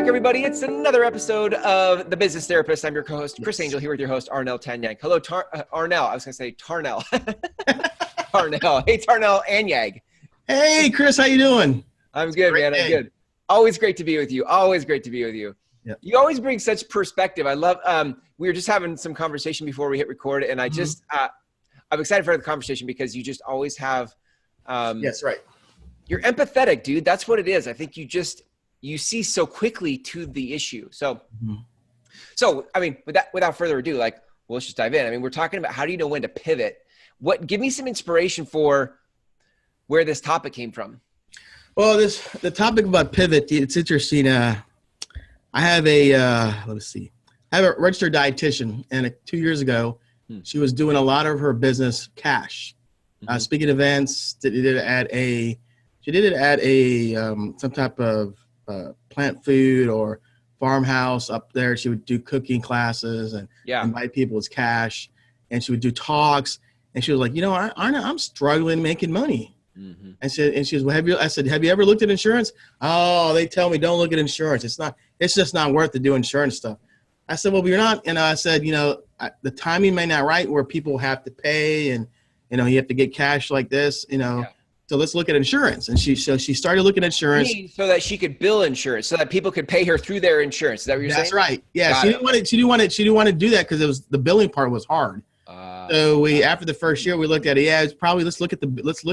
Tanyag, everybody. It's another episode of The Business Therapist. I'm your co-host, Chris Angel, here with your host, Arnell Tanyag. Hello, Arnell. I was going to say Tarnell. Tarnell. Hey, Tarnell and Yag. Hey, Chris. How you doing? I'm good, man. I'm good. Always great to be with you. Always great to be with you. Yep. You always bring such perspective. I love, we were just having some conversation before we hit record, and I just, I'm excited for the conversation because you just always have. Yes, right. You're empathetic, dude. That's what it is. I think you see so quickly to the issue. So, I mean, without further ado, well, let's just dive in. I mean, we're talking about how do you know when to pivot? Give me some inspiration for where this topic came from. Well, the topic about pivot, it's interesting. I have a registered dietitian, and 2 years ago, she was doing a lot of her business cash, speaking events. She did it at a some type of plant food or farmhouse up there. She would do cooking classes and invite people as cash, and she would do talks. And she was like, I'm struggling making money. And she was, I said, have you ever looked at insurance? Oh, they tell me don't look at insurance. It's just not worth to do insurance stuff. I said, well, you're not. And I said, the timing may not right where people have to pay and, you have to get cash like this, So let's look at insurance. And she started looking at insurance. So that she could bill insurance, so that people could pay her through their insurance. Is that what you're saying? That's right. Yeah. She didn't want to do that because the billing part was hard. So after the first year, we looked at it. Yeah, it's probably, let's look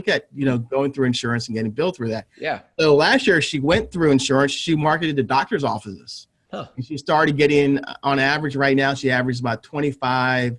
at going through insurance and getting billed through that. Yeah. So last year she went through insurance. She marketed to doctor's offices. And she started getting, on average right now, she averages about 25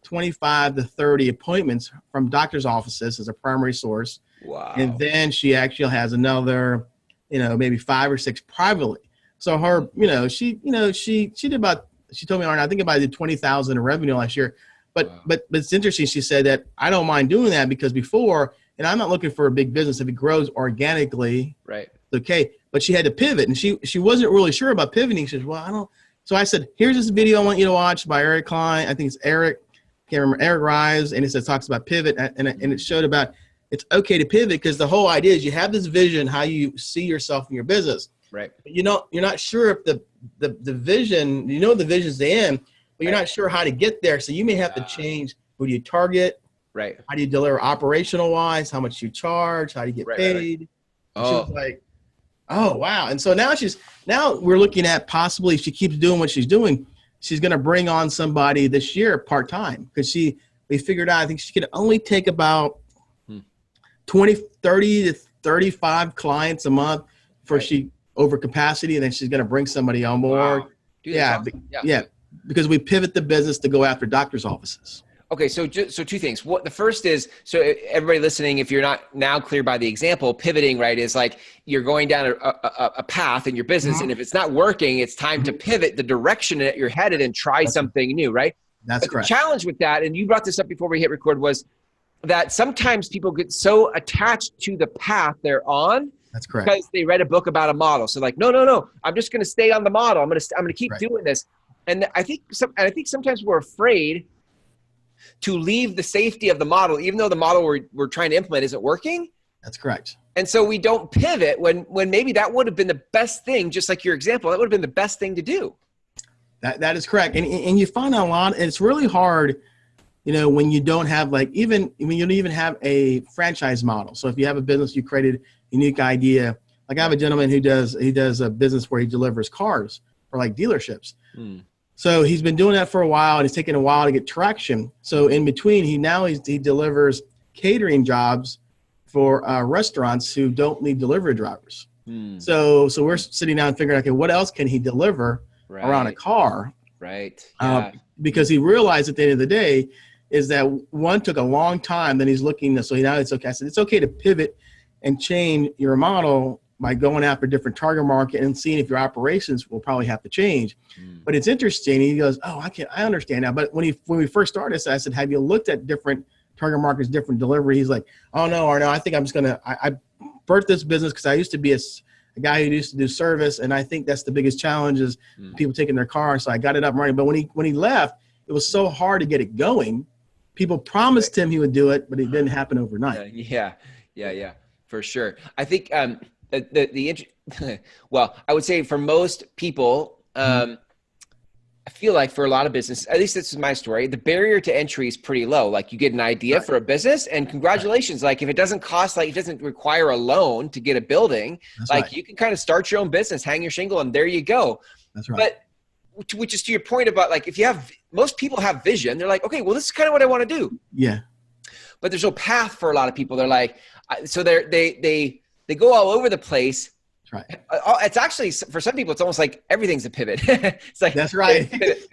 to 30 appointments from doctor's offices as a primary source. Wow. And then she actually has another, maybe 5 or 6 privately. So her, she did about, she told me, I think about 20,000 in revenue last year. But it's interesting. She said that I don't mind doing that because before, and I'm not looking for a big business. If it grows organically, right? It's okay. But she had to pivot, and she wasn't really sure about pivoting. She said, well, I don't. So I said, here's this video I want you to watch by Eric Klein. I think it's Eric. Can't remember, Eric Rise, and it talks about pivot, and it showed about it's okay to pivot because the whole idea is you have this vision how you see yourself in your business, right? But you're not sure if the vision, the vision's the end. But you're not sure how to get there. So you may have to change who do you target? Right. How do you deliver operational wise? How much you charge? How do you get paid? Right. Oh. She was like, oh, wow. And so now we're looking at possibly if she keeps doing what she's doing, she's going to bring on somebody this year part-time because we figured out, I think she could only take about 30 to 35 clients a month for she over capacity. And then she's going to bring somebody on board. Wow. Dude, yeah. Because we pivot the business to go after doctor's offices. Okay, so 2 things. The first is, so everybody listening, if you're not now clear by the example, pivoting, right, is like you're going down a path in your business, and if it's not working, it's time to pivot the direction that you're headed and try something new, right? That's correct. The challenge with that, and you brought this up before we hit record, was that sometimes people get so attached to the path they're on. That's correct. Because they read a book about a model. So like, no, I'm just going to stay on the model. I'm going to keep doing this. And I think sometimes we're afraid to leave the safety of the model, even though the model we're trying to implement isn't working. That's correct. And so we don't pivot when maybe that would have been the best thing, just like your example, that would have been the best thing to do. That is correct. And you find out a lot, and it's really hard, when you don't have when you don't even have a franchise model. So if you have a business, you created a unique idea. Like I have a gentleman who does a business where he delivers cars for dealerships. So he's been doing that for a while, and it's taken a while to get traction. So in between, he delivers catering jobs for restaurants who don't need delivery drivers. So we're sitting down and figuring, okay, what else can he deliver around a car? Right. Because he realized at the end of the day is that one took a long time. Then he's looking. So now it's okay. I said it's okay to pivot and change your model by going after a different target market and seeing if your operations will probably have to change. But it's interesting. He goes, oh, I understand now. But when we first started, I said, have you looked at different target markets, different delivery? He's like, oh, no, Arno, I think I'm just going to, I birthed this business because I used to be a guy who used to do service. And I think that's the biggest challenge is people taking their car. So I got it up and running. But when he left, it was so hard to get it going. People promised him he would do it, but it didn't happen overnight. Yeah. For sure. I think well, I would say for most people, I feel like for a lot of business, at least this is my story, the barrier to entry is pretty low. Like you get an idea for a business and congratulations. Like if it doesn't cost, like it doesn't require a loan to get a building, you can kind of start your own business, hang your shingle, and there you go. That's right. But which is to your point about like, if you have, most people have vision, they're like, okay, well, this is kind of what I want to do. Yeah. But there's no path for a lot of people. They're like, so they go all over the place. Right. It's actually, for some people, it's almost like everything's a pivot. It's like, that's right. Pivot.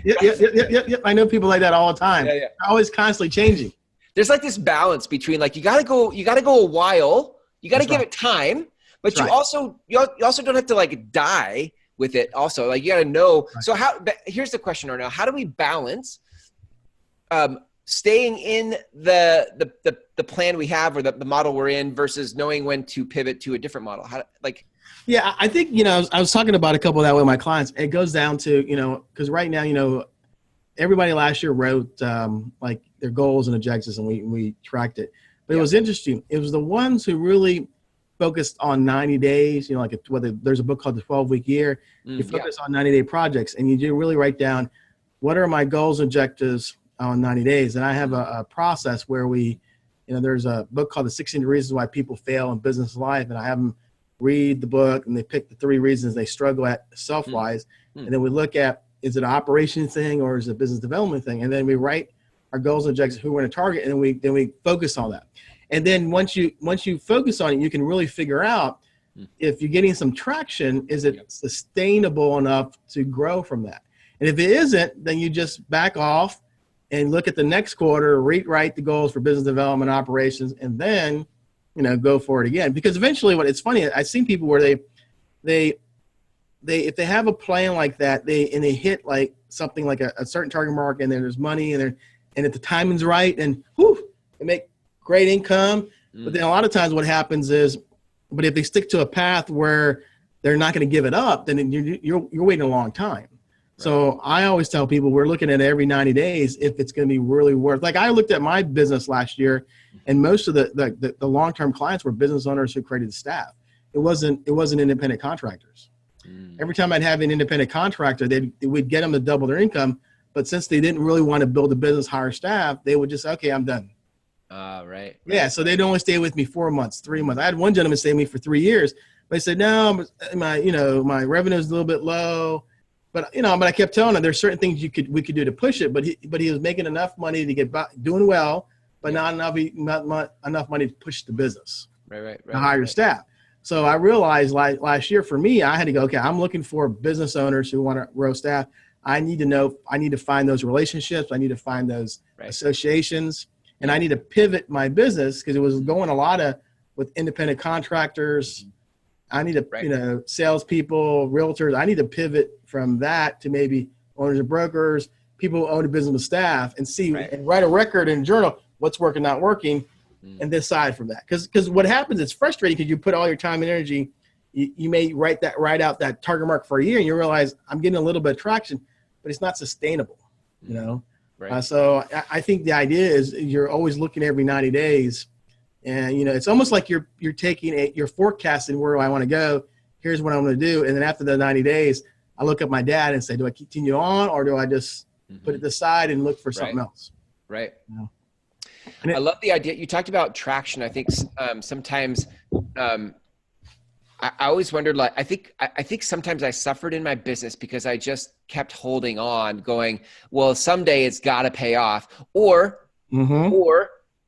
Yep. I know people like that all the time. They're always constantly changing. There's like this balance between like, you got to go a while, you got to give it time, but you also don't have to like die with it also. Like you got to know. Right. So here's the question right now. How do we balance, staying in the plan we have or the model we're in versus knowing when to pivot to a different model? Yeah, I think, I was talking about a couple of that with my clients. It goes down to, because right now, everybody last year wrote like their goals and objectives and we tracked it. But it was interesting. It was the ones who really focused on 90 days, whether there's a book called The 12-Week Year, you focus on 90-day projects and you do really write down what are my goals and objectives on 90 days. And I have a process where there's a book called The 16 Reasons Why People Fail in Business Life. And I have them read the book and they pick the 3 reasons they struggle at self-wise. And then we look at, is it an operation thing or is it a business development thing? And then we write our goals and objectives, who we're going to target. And then we focus on that. And then once you focus on it, you can really figure out if you're getting some traction, is it sustainable enough to grow from that? And if it isn't, then you just back off and look at the next quarter, rewrite the goals for business development operations, and then, go for it again. Because eventually, it's funny, I've seen people where they if they have a plan like that, they hit like something like a certain target market, and then there's money, and if the timing's right, and they make great income. But then a lot of times what happens is, but if they stick to a path where they're not going to give it up, then you're waiting a long time. So I always tell people we're looking at every 90 days if it's going to be really worth. Like I looked at my business last year, and most of the long-term clients were business owners who created the staff. It wasn't independent contractors. Every time I'd have an independent contractor, we'd get them to double their income, but since they didn't really want to build a business, hire staff, they would just say, okay, I'm done. Right. Yeah, so they'd only stay with me 4 months, 3 months. I had one gentleman stay with me for 3 years, but he said, no, my revenue is a little bit low. But I kept telling him there's certain things we could do to push it. But he was making enough money to get by, doing well, but not enough money to push the business. Right. To hire staff. So I realized last year for me, I had to go, okay, I'm looking for business owners who want to grow staff. I need to find those relationships. I need to find those associations, and I need to pivot my business because it was going a lot with independent contractors. I need to, salespeople, realtors. I need to pivot from that to maybe owners and brokers, people who own a business with staff, and see and write a record in a journal what's working, not working, and decide from that. Because what happens, it's frustrating because you put all your time and energy. You may write out that target mark for a year, and you realize I'm getting a little bit of traction, but it's not sustainable. Right. So I think the idea is you're always looking every 90 days. And, it's almost like you're forecasting where do I want to go. Here's what I'm going to do. And then after the 90 days, I look at my dad and say, do I continue on or do I just put it aside and look for something else? Right. I love the idea. You talked about traction. I think sometimes I always wondered, I think sometimes I suffered in my business because I just kept holding on going, well, someday it's got to pay off or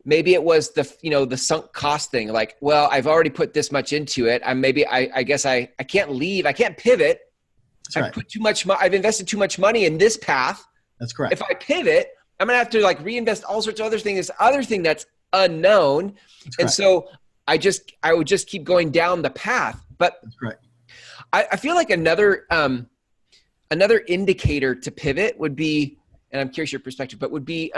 maybe it was the sunk cost thing. Like, well, I've already put this much into it. I guess I can't leave. I can't pivot. I've put too much. I've invested too much money in this path. That's correct. If I pivot, I'm going to have to reinvest all sorts of other things. This other thing that's unknown. And so I would just keep going down the path. But that's correct. I feel like another indicator to pivot would be, and I'm curious your perspective, but would be,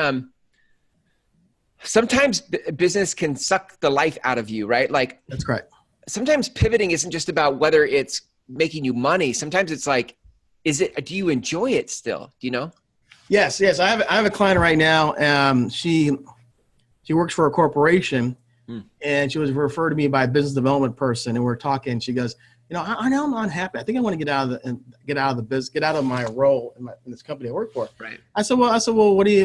sometimes business can suck the life out of you, right? Like that's correct. Sometimes pivoting isn't just about whether it's making you money. Sometimes it's like, do you enjoy it still? Do you know? Yes. I have a client right now. She works for a corporation and she was referred to me by a business development person, and we're talking. She goes, I know I'm unhappy. I think I want to get out of the business, get out of my role in this company I work for. Right. I said, well,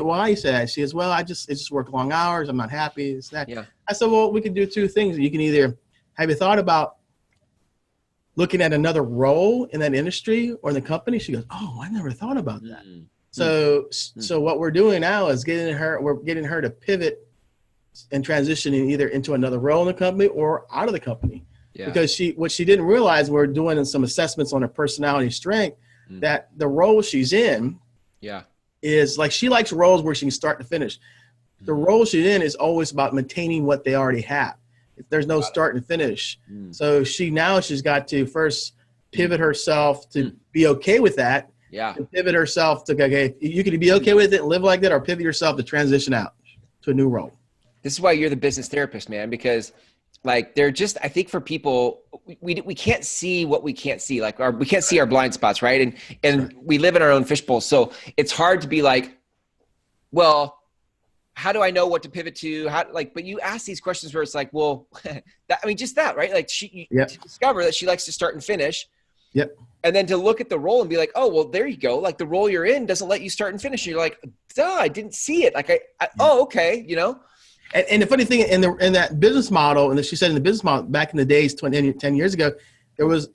why? You said, she goes, well, it just work long hours. I'm not happy. It's that. Yeah. I said, well, we can do two things. You can either, have you thought about looking at another role in that industry or in the company? She goes, oh, I never thought about that. So what we're doing now is getting her to pivot and transitioning either into another role in the company or out of the company. Yeah. Because what she didn't realize, we're doing some assessments on her personality strength, that the role she's in is like, she likes roles where she can start to finish. The role she's in is always about maintaining what they already have. There's no start and finish. So she's got to first pivot herself to be okay with that. Yeah. And pivot herself to, okay, you can be okay with it and live like that, or pivot yourself to transition out to a new role. This is why you're the business therapist, man, because like they're just, I think for people, we can't see what we can't see. Like we can't see our blind spots. Right. And we live in our own fishbowl. So it's hard to be like, well, how do I know what to pivot to? But you ask these questions where it's like, well, just that, right? Like to discover that she likes to start and finish. Yep. And then to look at the role and be like, oh, well, there you go. Like the role you're in doesn't let you start and finish. And you're like, duh, I didn't see it. Like oh, okay. And the funny thing in that business model, and she said in the business model back in the days, 10 years ago, there was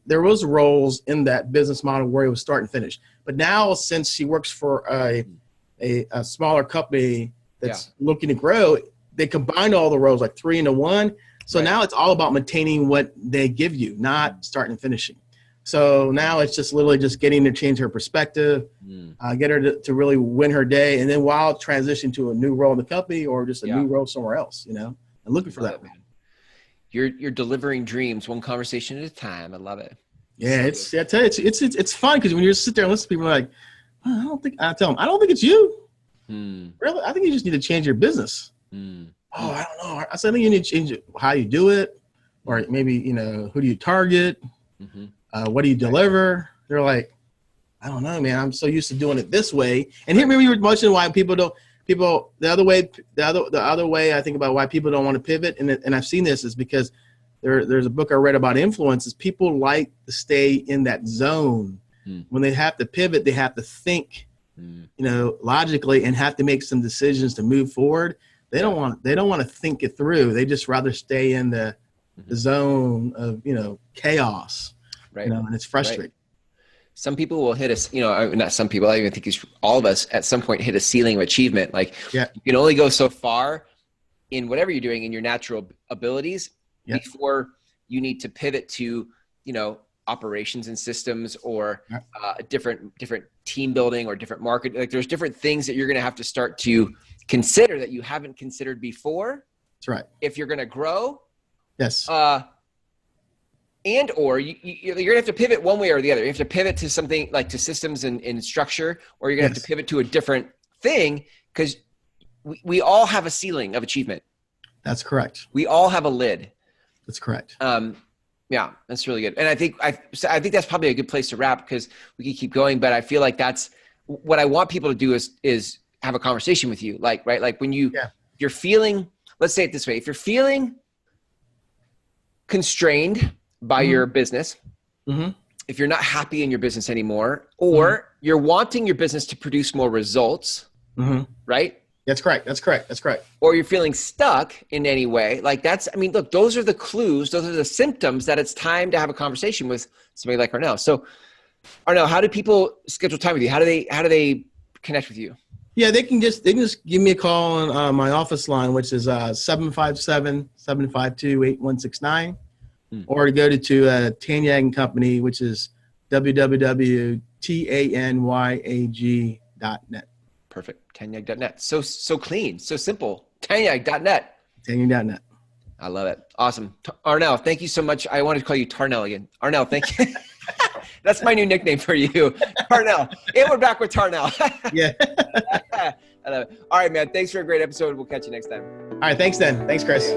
roles in that business model where it was start and finish. But now, since she works for a smaller company that's looking to grow, they combined all the roles, like 3 into 1. So now it's all about maintaining what they give you, not starting and finishing. So now it's just literally just getting to change her perspective, get her to really win her day, and then while transitioning to a new role in the company or just a new role somewhere else, and looking for that. Man. You're delivering dreams one conversation at a time. I love it. Yeah, I tell you, it's fun because when you sit there and listen to people, like, I tell them, I don't think it's you. Really, I think you just need to change your business. Oh, I don't know. I said, I think you need to change how you do it, or maybe who do you target. What do you deliver? They're like, I don't know, man. I'm so used to doing it this way. And here, maybe you were mentioning why the other way I think about why people don't want to pivot. And I've seen this is because there's a book I read about influences. People like to stay in that zone. When they have to pivot, they have to think, logically and have to make some decisions to move forward. They don't want to think it through. They just rather stay in the zone of, chaos. Right. And it's frustrating. Right. Some people will hit us, not some people, I even think it's all of us at some point hit a ceiling of achievement. Like you can only go so far in whatever you're doing in your natural abilities before you need to pivot to, operations and systems or different team building or different market. Like there's different things that you're going to have to start to consider that you haven't considered before. That's right. If you're going to grow. Yes. Or you're going to have to pivot one way or the other. You have to pivot to something like to systems and structure, or you're going to have to pivot to a different thing because we all have a ceiling of achievement. That's correct. We all have a lid. That's correct. Yeah, that's really good. And I think that's probably a good place to wrap because we can keep going, but I feel like that's what I want people to do is have a conversation with you. Like, right. Like when you're feeling, let's say it this way. If you're feeling constrained by your business, if you're not happy in your business anymore, or you're wanting your business to produce more results, right? That's correct. Or you're feeling stuck in any way. Like look, those are the clues. Those are the symptoms that it's time to have a conversation with somebody like Arnell. So Arnell, how do people schedule time with you? How do they connect with you? Yeah, they can just give me a call on my office line, which is 757-752-8169. Or to go to Tanyag & Company, which is www.tanyag.net. Perfect. Tanyag.net. So clean, so simple. Tanyag.net. Tanyag.net. I love it. Awesome. Arnell, thank you so much. I wanted to call you Tarnell again. Arnell, thank you. That's my new nickname for you. Tarnell. And we're back with Tarnell. Yeah. I love it. All right, man. Thanks for a great episode. We'll catch you next time. All right. Thanks, then. Thanks, Chris.